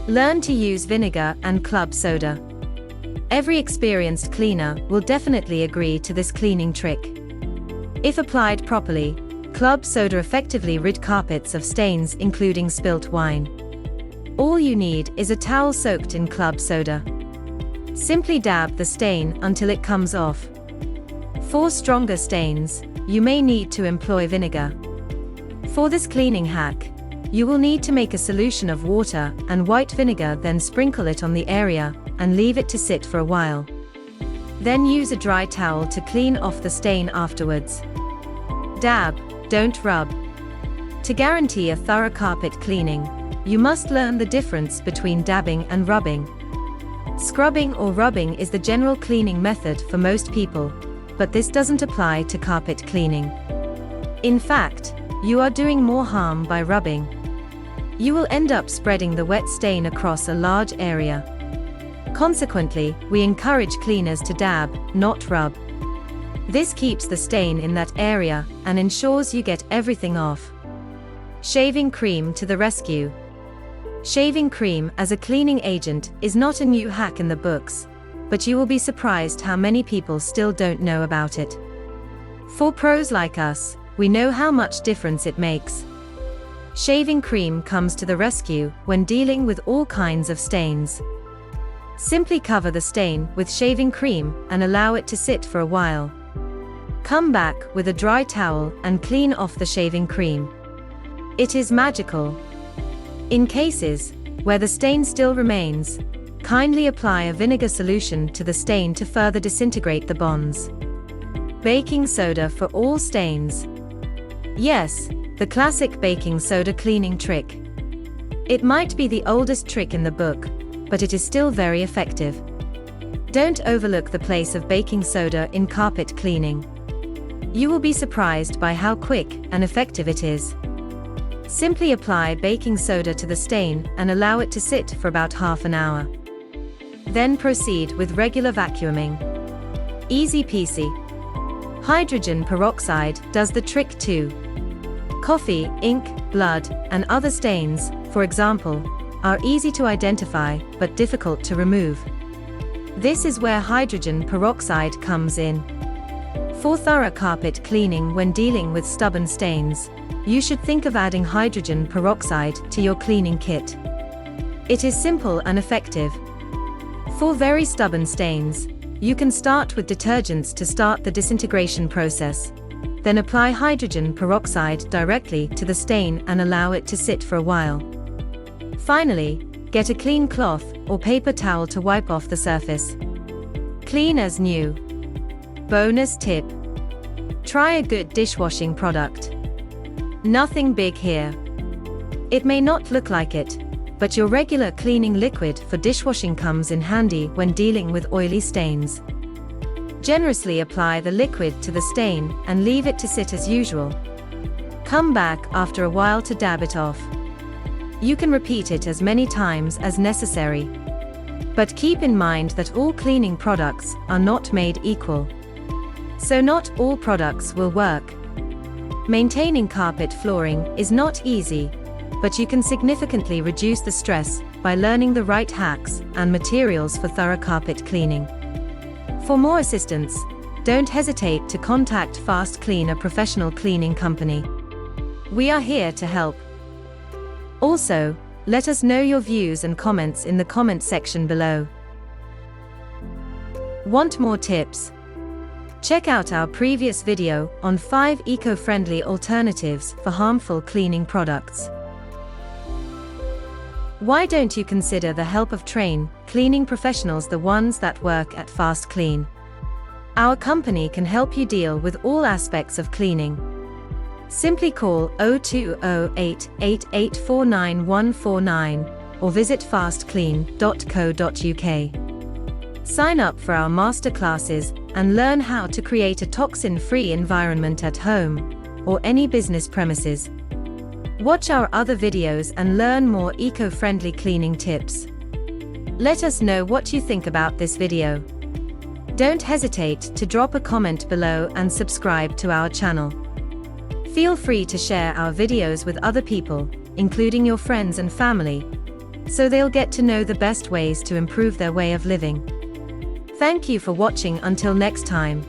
Learn to use vinegar and club soda. Every experienced cleaner will definitely agree to this cleaning trick. If applied properly, club soda effectively rid carpets of stains including spilt wine. All you need is a towel soaked in club soda. Simply dab the stain until it comes off. For stronger stains, you may need to employ vinegar. For this cleaning hack, you will need to make a solution of water and white vinegar, then sprinkle it on the area and leave it to sit for a while. Then use a dry towel to clean off the stain afterwards. Dab, don't rub. To guarantee a thorough carpet cleaning, you must learn the difference between dabbing and rubbing. Scrubbing or rubbing is the general cleaning method for most people, but this doesn't apply to carpet cleaning. In fact, you are doing more harm by rubbing. You will end up spreading the wet stain across a large area. Consequently, we encourage cleaners to dab, not rub. This keeps the stain in that area and ensures you get everything off. Shaving cream to the rescue. Shaving cream as a cleaning agent is not a new hack in the books, but you will be surprised how many people still don't know about it. For pros like us, we know how much difference it makes. Shaving cream comes to the rescue when dealing with all kinds of stains. Simply cover the stain with shaving cream and allow it to sit for a while. Come back with a dry towel and clean off the shaving cream. It is magical. In cases where the stain still remains, kindly apply a vinegar solution to the stain to further disintegrate the bonds. Baking soda for all stains. Yes, the classic baking soda cleaning trick. It might be the oldest trick in the book, but it is still very effective. Don't overlook the place of baking soda in carpet cleaning. You will be surprised by how quick and effective it is. Simply apply baking soda to the stain and allow it to sit for about half an hour. Then proceed with regular vacuuming. Easy peasy. Hydrogen peroxide does the trick too. Coffee, ink, blood, and other stains, for example, are easy to identify but difficult to remove. This is where hydrogen peroxide comes in. For thorough carpet cleaning when dealing with stubborn stains, you should think of adding hydrogen peroxide to your cleaning kit. It is simple and effective. For very stubborn stains, you can start with detergents to start the disintegration process. Then apply hydrogen peroxide directly to the stain and allow it to sit for a while. Finally, get a clean cloth or paper towel to wipe off the surface. Clean as new. Bonus tip. Try a good dishwashing product. Nothing big here. It may not look like it, but your regular cleaning liquid for dishwashing comes in handy when dealing with oily stains. Generously apply the liquid to the stain and leave it to sit as usual. Come back after a while to dab it off. You can repeat it as many times as necessary. But keep in mind that all cleaning products are not made equal. So not all products will work. Maintaining carpet flooring is not easy, but you can significantly reduce the stress by learning the right hacks and materials for thorough carpet cleaning. For more assistance, don't hesitate to contact FastKlean, a professional cleaning company. We are here to help. Also, let us know your views and comments in the comment section below. Want more tips? Check out our previous video on 5 eco-friendly alternatives for harmful cleaning products. Why don't you consider the help of trained cleaning professionals, the ones that work at FastKlean? Our company can help you deal with all aspects of cleaning. Simply call 0208 8849 149 or visit fastklean.co.uk. Sign up for our masterclasses and learn how to create a toxin-free environment at home or any business premises. Watch our other videos and learn more eco-friendly cleaning tips. Let us know what you think about this video. Don't hesitate to drop a comment below and subscribe to our channel. Feel free to share our videos with other people, including your friends and family. so they'll get to know the best ways to improve their way of living. Thank you for watching. Until next time.